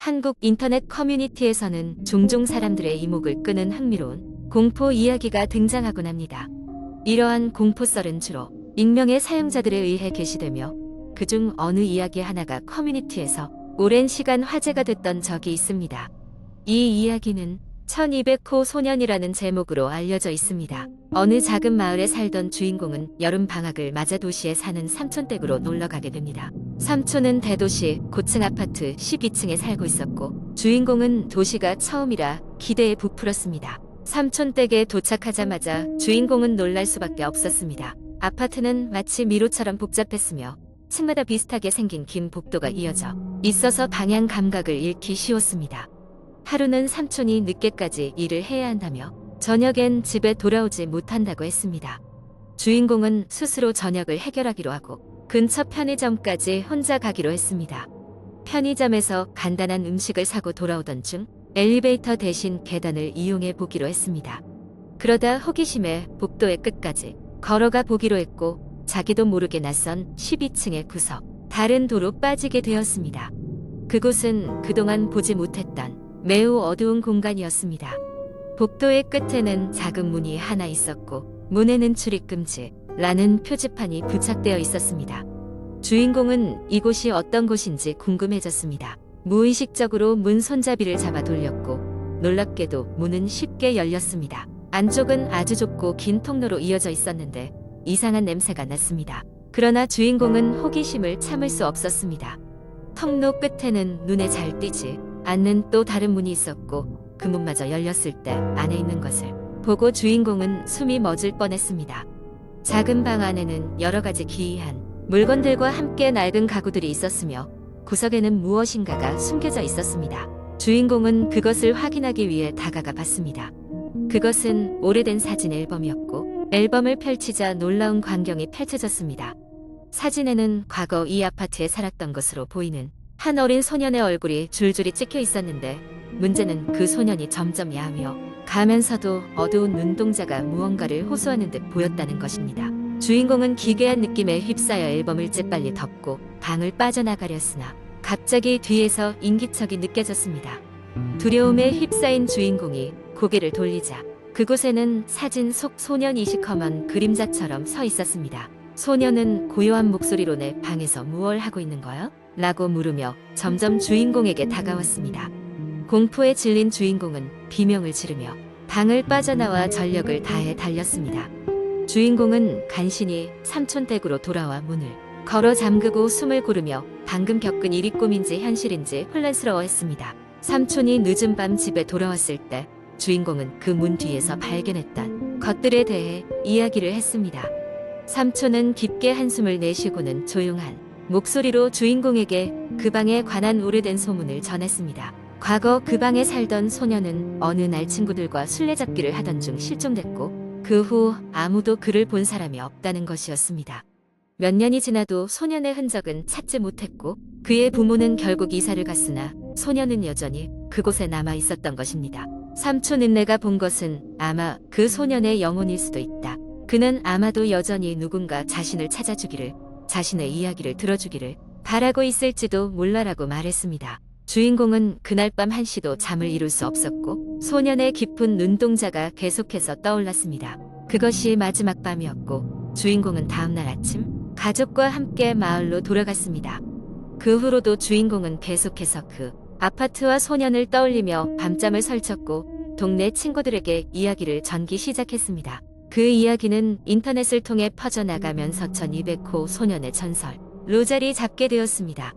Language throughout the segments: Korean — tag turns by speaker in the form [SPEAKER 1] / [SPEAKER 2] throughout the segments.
[SPEAKER 1] 한국 인터넷 커뮤니티에서는 종종 사람들의 이목을 끄는 흥미로운 공포 이야기가 등장하곤 합니다. 이러한 공포썰은 주로 익명의 사용자들에 의해 게시되며 그중 어느 이야기 하나가 커뮤니티에서 오랜 시간 화제가 됐던 적이 있습니다. 이 이야기는 1200호 소년이라는 제목으로 알려져 있습니다. 어느 작은 마을에 살던 주인공은 여름 방학을 맞아 도시에 사는 삼촌 댁으로 놀러 가게 됩니다. 삼촌은 대도시 고층 아파트 12층에 살고 있었고 주인공은 도시가 처음이라 기대에 부풀었습니다. 삼촌 댁에 도착하자마자 주인공은 놀랄 수밖에 없었습니다. 아파트는 마치 미로처럼 복잡했으며 층마다 비슷하게 생긴 긴 복도가 이어져 있어서 방향 감각을 잃기 쉬웠습니다. 하루는 삼촌이 늦게까지 일을 해야 한다며 저녁엔 집에 돌아오지 못한다고 했습니다. 주인공은 스스로 저녁을 해결하기로 하고 근처 편의점까지 혼자 가기로 했습니다. 편의점에서 간단한 음식을 사고 돌아오던 중 엘리베이터 대신 계단을 이용해 보기로 했습니다. 그러다 호기심에 복도의 끝까지 걸어가 보기로 했고 자기도 모르게 낯선 12층의 구석 다른 도로 빠지게 되었습니다. 그곳은 그동안 보지 못했던 매우 어두운 공간이었습니다. 복도의 끝에는 작은 문이 하나 있었고 문에는 출입금지라는 표지판이 부착되어 있었습니다. 주인공은 이곳이 어떤 곳인지 궁금해졌습니다. 무의식적으로 문 손잡이를 잡아 돌렸고 놀랍게도 문은 쉽게 열렸습니다. 안쪽은 아주 좁고 긴 통로로 이어져 있었는데 이상한 냄새가 났습니다. 그러나 주인공은 호기심을 참을 수 없었습니다. 통로 끝에는 눈에 잘 띄지 않는 또 다른 문이 있었고 그 문마저 열렸을 때 안에 있는 것을 보고 주인공은 숨이 멎을 뻔했습니다. 작은 방 안에는 여러 가지 기이한 물건들과 함께 낡은 가구들이 있었으며 구석에는 무엇인가가 숨겨져 있었습니다. 주인공은 그것을 확인하기 위해 다가가 봤습니다. 그것은 오래된 사진 앨범이었고 앨범을 펼치자 놀라운 광경이 펼쳐졌습니다. 사진에는 과거 이 아파트에 살았던 것으로 보이는 한 어린 소년의 얼굴이 줄줄이 찍혀 있었는데 문제는 그 소년이 점점 야하며 가면서도 어두운 눈동자가 무언가를 호소하는 듯 보였다는 것입니다. 주인공은 기괴한 느낌에 휩싸여 앨범을 재빨리 덮고 방을 빠져나가려 했으나 갑자기 뒤에서 인기척이 느껴졌습니다. 두려움에 휩싸인 주인공이 고개를 돌리자 그곳에는 사진 속 소년이 시커먼 그림자처럼 서 있었습니다. 소년은 고요한 목소리로 내 방에서 무얼 하고 있는 거야? 라고 물으며 점점 주인공에게 다가왔습니다. 공포에 질린 주인공은 비명을 지르며 방을 빠져나와 전력을 다해 달렸습니다. 주인공은 간신히 삼촌 댁으로 돌아와 문을 걸어 잠그고 숨을 고르며 방금 겪은 일이 꿈인지 현실인지 혼란스러워했습니다. 삼촌이 늦은 밤 집에 돌아왔을 때 주인공은 그 문 뒤에서 발견했던 것들에 대해 이야기를 했습니다. 삼촌은 깊게 한숨을 내쉬고는 조용한 목소리로 주인공에게 그 방에 관한 오래된 소문을 전했습니다. 과거 그 방에 살던 소년은 어느 날 친구들과 술래잡기를 하던 중 실종됐고 그 후 아무도 그를 본 사람이 없다는 것이었습니다. 몇 년이 지나도 소년의 흔적은 찾지 못했고 그의 부모는 결국 이사를 갔으나 소년은 여전히 그곳에 남아 있었던 것입니다. 삼촌 은내가 본 것은 아마 그 소년의 영혼일 수도 있다. 그는 아마도 여전히 누군가 자신을 찾아주기를, 자신의 이야기를 들어주기를 바라고 있을지도 몰라라고 말했습니다. 주인공은 그날 밤 한시도 잠을 이룰 수 없었고 소년의 깊은 눈동자가 계속해서 떠올랐습니다. 그것이 마지막 밤이었고 주인공은 다음날 아침 가족과 함께 마을로 돌아갔습니다. 그 후로도 주인공은 계속해서 그 아파트와 소년을 떠올리며 밤잠을 설쳤고 동네 친구들에게 이야기를 전기 시작했습니다. 그 이야기는 인터넷을 통해 퍼져나가면서 1200호 소년의 전설로 자리 잡게 되었습니다.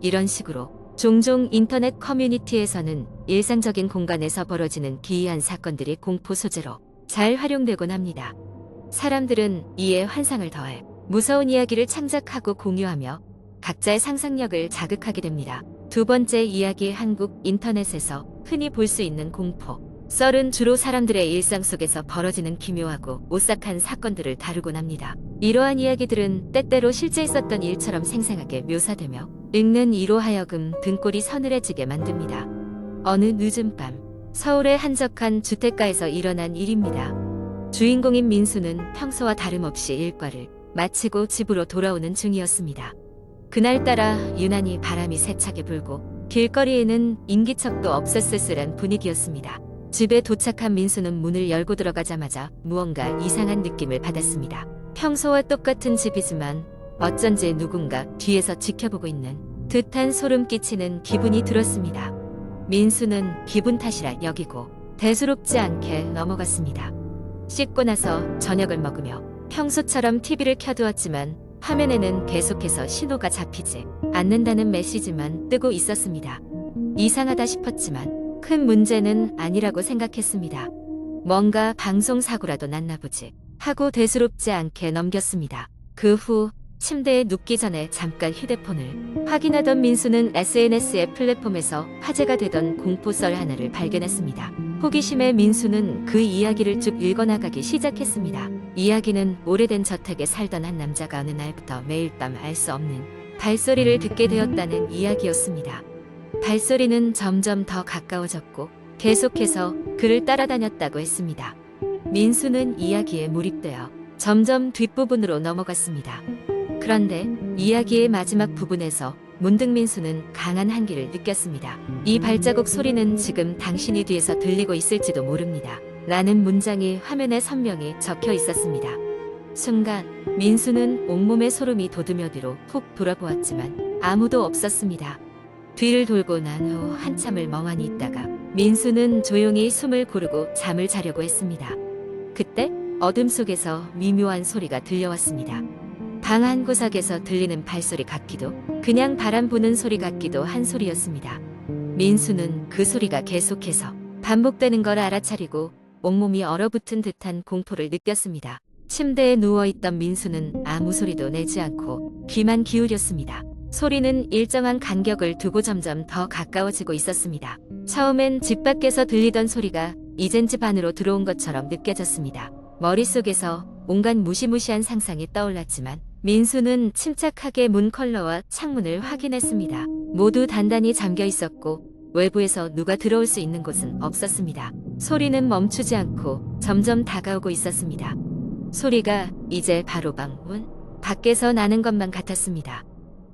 [SPEAKER 1] 이런 식으로 종종 인터넷 커뮤니티에서는 일상적인 공간에서 벌어지는 기이한 사건들이 공포 소재로 잘 활용되곤 합니다. 사람들은 이에 환상을 더해 무서운 이야기를 창작하고 공유하며 각자의 상상력을 자극하게 됩니다. 두 번째 이야기, 한국 인터넷에서 흔히 볼 수 있는 공포 썰은 주로 사람들의 일상 속에서 벌어지는 기묘하고 오싹한 사건들을 다루곤 합니다. 이러한 이야기들은 때때로 실제 있었던 일처럼 생생하게 묘사되며 읽는 이로 하여금 등골이 서늘해지게 만듭니다. 어느 늦은 밤 서울의 한적한 주택가에서 일어난 일입니다. 주인공인 민수는 평소와 다름없이 일과를 마치고 집으로 돌아오는 중이었습니다. 그날따라 유난히 바람이 세차게 불고 길거리에는 인기척도 없어 쓸쓸한 분위기였습니다. 집에 도착한 민수는 문을 열고 들어가자마자 무언가 이상한 느낌을 받았습니다. 평소와 똑같은 집이지만 어쩐지 누군가 뒤에서 지켜보고 있는 듯한 소름 끼치는 기분이 들었습니다. 민수는 기분 탓이라 여기고 대수롭지 않게 넘어갔습니다. 씻고 나서 저녁을 먹으며 평소처럼 TV를 켜두었지만 화면에는 계속해서 신호가 잡히지 않는다는 메시지만 뜨고 있었습니다. 이상하다 싶었지만 큰 문제는 아니라고 생각했습니다. 뭔가 방송사고라도 났나 보지 하고 대수롭지 않게 넘겼습니다. 그 후 침대에 눕기 전에 잠깐 휴대폰을 확인하던 민수는 SNS의 플랫폼에서 화제가 되던 공포썰 하나를 발견했습니다. 호기심에 민수는 그 이야기를 쭉 읽어나가기 시작했습니다. 이야기는 오래된 저택에 살던 한 남자가 어느 날부터 매일 밤 알 수 없는 발소리를 듣게 되었다는 이야기였습니다. 발소리는 점점 더 가까워졌고 계속해서 그를 따라다녔다고 했습니다. 민수는 이야기에 몰입되어 점점 뒷부분으로 넘어갔습니다. 그런데 이야기의 마지막 부분에서 문득 민수는 강한 한기를 느꼈습니다. 이 발자국 소리는 지금 당신이 뒤에서 들리고 있을지도 모릅니다. 라는 문장이 화면에 선명히 적혀 있었습니다. 순간 민수는 온몸에 소름이 돋으며 뒤로 훅 돌아보았지만 아무도 없었습니다. 뒤를 돌고 난 후 한참을 멍하니 있다가 민수는 조용히 숨을 고르고 잠을 자려고 했습니다. 그때 어둠 속에서 미묘한 소리가 들려왔습니다. 방 한 구석에서 들리는 발소리 같기도 그냥 바람 부는 소리 같기도 한 소리였습니다. 민수는 그 소리가 계속해서 반복되는 걸 알아차리고 온몸이 얼어붙은 듯한 공포를 느꼈습니다. 침대에 누워있던 민수는 아무 소리도 내지 않고 귀만 기울였습니다. 소리는 일정한 간격을 두고 점점 더 가까워지고 있었습니다. 처음엔 집 밖에서 들리던 소리가 이젠 집 안으로 들어온 것처럼 느껴졌습니다. 머릿속에서 온갖 무시무시한 상상이 떠올랐지만 민수는 침착하게 문 컬러와 창문을 확인했습니다. 모두 단단히 잠겨 있었고 외부에서 누가 들어올 수 있는 곳은 없었습니다. 소리는 멈추지 않고 점점 다가오고 있었습니다. 소리가 이제 바로 방 문 밖에서 나는 것만 같았습니다.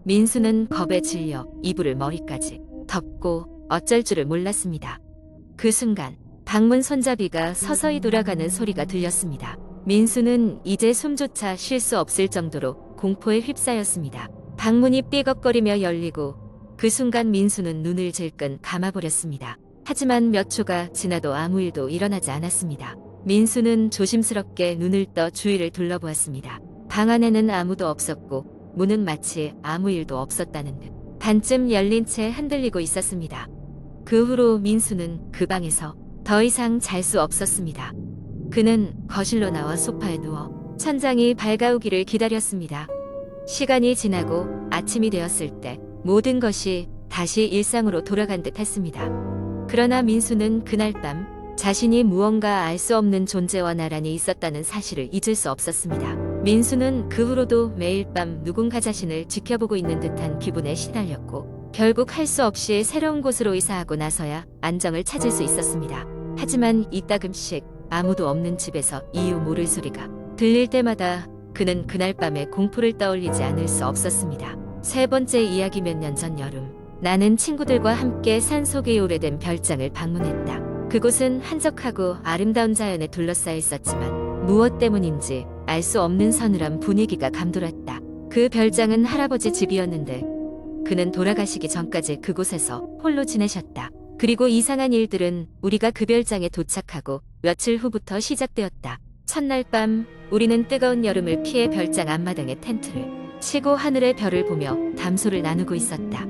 [SPEAKER 1] 민수는 겁에 질려 이불을 머리까지 덮고 어쩔 줄을 몰랐습니다. 그 순간 방문 손잡이가 서서히 돌아가는 소리가 들렸습니다. 민수는 이제 숨조차 쉴 수 없을 정도로 공포에 휩싸였습니다. 방문이 삐걱거리며 열리고 그 순간 민수는 눈을 질끈 감아버렸습니다. 하지만 몇 초가 지나도 아무 일도 일어나지 않았습니다. 민수는 조심스럽게 눈을 떠 주위를 둘러보았습니다. 방 안에는 아무도 없었고 문은 마치 아무 일도 없었다는 듯 반쯤 열린 채 흔들리고 있었습니다. 그 후로 민수는 그 방에서 더 이상 잘 수 없었습니다. 그는 거실로 나와 소파에 누워 천장이 밝아오기를 기다렸습니다. 시간이 지나고 아침이 되었을 때 모든 것이 다시 일상으로 돌아간 듯 했습니다. 그러나 민수는 그날 밤 자신이 무언가 알 수 없는 존재와 나란히 있었다는 사실을 잊을 수 없었습니다. 민수는 그 후로도 매일 밤 누군가 자신을 지켜보고 있는 듯한 기분에 시달렸고 결국 할 수 없이 새로운 곳으로 이사하고 나서야 안정을 찾을 수 있었습니다. 하지만 이따금씩 아무도 없는 집에서 이유 모를 소리가 들릴 때마다 그는 그날 밤의 공포를 떠올리지 않을 수 없었습니다. 세 번째 이야기. 몇 년 전 여름 나는 친구들과 함께 산속의 오래된 별장을 방문했다. 그곳은 한적하고 아름다운 자연에 둘러싸여 있었지만 무엇 때문인지 알 수 없는 서늘한 분위기가 감돌았다. 그 별장은 할아버지 집이었는데 그는 돌아가시기 전까지 그곳에서 홀로 지내셨다. 그리고 이상한 일들은 우리가 그 별장에 도착하고 며칠 후부터 시작되었다. 첫날 밤 우리는 뜨거운 여름을 피해 별장 앞마당에 텐트를 치고 하늘의 별을 보며 담소를 나누고 있었다.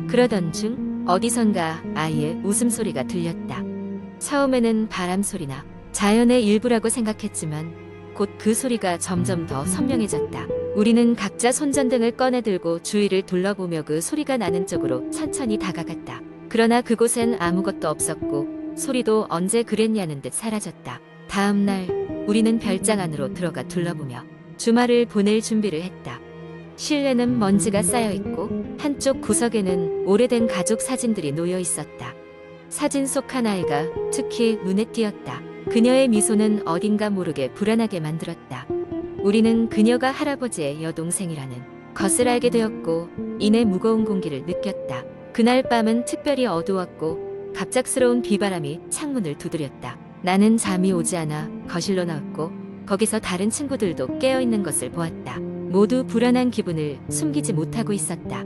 [SPEAKER 1] 그러던 중 어디선가 아이의 웃음소리가 들렸다. 처음에는 바람소리나 자연의 일부라고 생각했지만 곧 그 소리가 점점 더 선명해졌다. 우리는 각자 손전등을 꺼내들고 주위를 둘러보며 그 소리가 나는 쪽으로 천천히 다가갔다. 그러나 그곳엔 아무것도 없었고 소리도 언제 그랬냐는 듯 사라졌다. 다음 날 우리는 별장 안으로 들어가 둘러보며 주말을 보낼 준비를 했다. 실내는 먼지가 쌓여있고 한쪽 구석에는 오래된 가족 사진들이 놓여 있었다. 사진 속 한 아이가 특히 눈에 띄었다. 그녀의 미소는 어딘가 모르게 불안하게 만들었다. 우리는 그녀가 할아버지의 여동생이라는 것을 알게 되었고 이내 무거운 공기를 느꼈다. 그날 밤은 특별히 어두웠고 갑작스러운 비바람이 창문을 두드렸다. 나는 잠이 오지 않아 거실로 나왔고 거기서 다른 친구들도 깨어있는 것을 보았다. 모두 불안한 기분을 숨기지 못하고 있었다.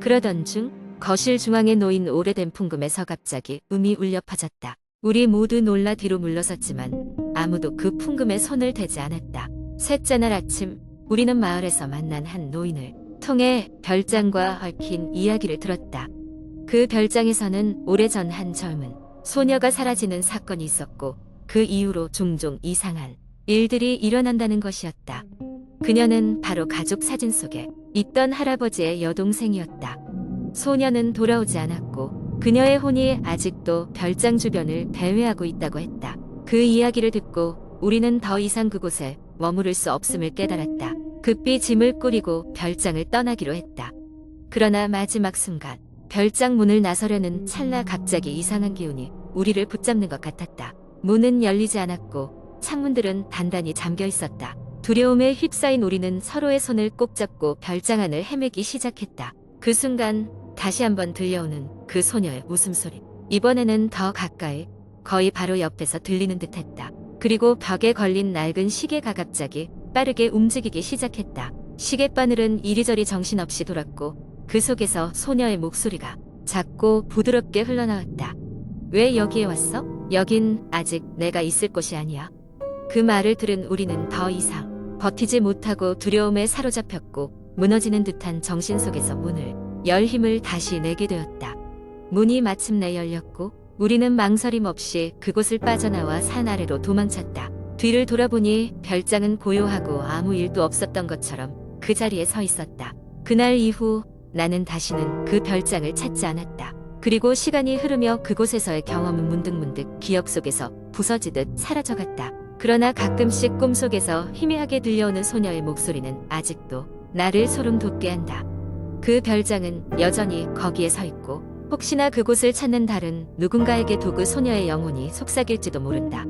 [SPEAKER 1] 그러던 중 거실 중앙에 놓인 오래된 풍금에서 갑자기 음이 울려 퍼졌다. 우리 모두 놀라 뒤로 물러섰지만 아무도 그 풍금에 손을 대지 않았다. 셋째 날 아침 우리는 마을에서 만난 한 노인을 통해 별장과 얽힌 이야기를 들었다. 그 별장에서는 오래전 한 젊은 소녀가 사라지는 사건이 있었고 그 이후로 종종 이상한 일들이 일어난다는 것이었다. 그녀는 바로 가족 사진 속에 있던 할아버지의 여동생이었다. 소녀는 돌아오지 않았고 그녀의 혼이 아직도 별장 주변을 배회하고 있다고 했다. 그 이야기를 듣고 우리는 더 이상 그곳에 머무를 수 없음을 깨달았다. 급히 짐을 꾸리고 별장을 떠나기로 했다. 그러나 마지막 순간 별장 문을 나서려는 찰나 갑자기 이상한 기운이 우리를 붙잡는 것 같았다. 문은 열리지 않았고 창문들은 단단히 잠겨 있었다. 두려움에 휩싸인 우리는 서로의 손을 꼭 잡고 별장 안을 헤매기 시작했다. 그 순간 다시 한번 들려오는 그 소녀의 웃음소리. 이번에는 더 가까이, 거의 바로 옆에서 들리는 듯했다. 그리고 벽에 걸린 낡은 시계가 갑자기 빠르게 움직이기 시작했다. 시계바늘은 이리저리 정신없이 돌았고 그 속에서 소녀의 목소리가 작고 부드럽게 흘러나왔다. 왜 여기에 왔어? 여긴 아직 내가 있을 곳이 아니야. 그 말을 들은 우리는 더 이상 버티지 못하고 두려움에 사로잡혔고 무너지는 듯한 정신 속에서 문을 열 힘을 다시 내게 되었다. 문이 마침내 열렸고 우리는 망설임 없이 그곳을 빠져나와 산 아래로 도망쳤다. 뒤를 돌아보니 별장은 고요하고 아무 일도 없었던 것처럼 그 자리에 서 있었다. 그날 이후 나는 다시는 그 별장을 찾지 않았다. 그리고 시간이 흐르며 그곳에서의 경험은 문득문득 기억 속에서 부서지듯 사라져갔다. 그러나 가끔씩 꿈속에서 희미하게 들려오는 소녀의 목소리는 아직도 나를 소름 돋게 한다. 그 별장은 여전히 거기에 서 있고 혹시나 그곳을 찾는 다른 누군가에게도 그 소녀의 영혼이 속삭일지도 모른다.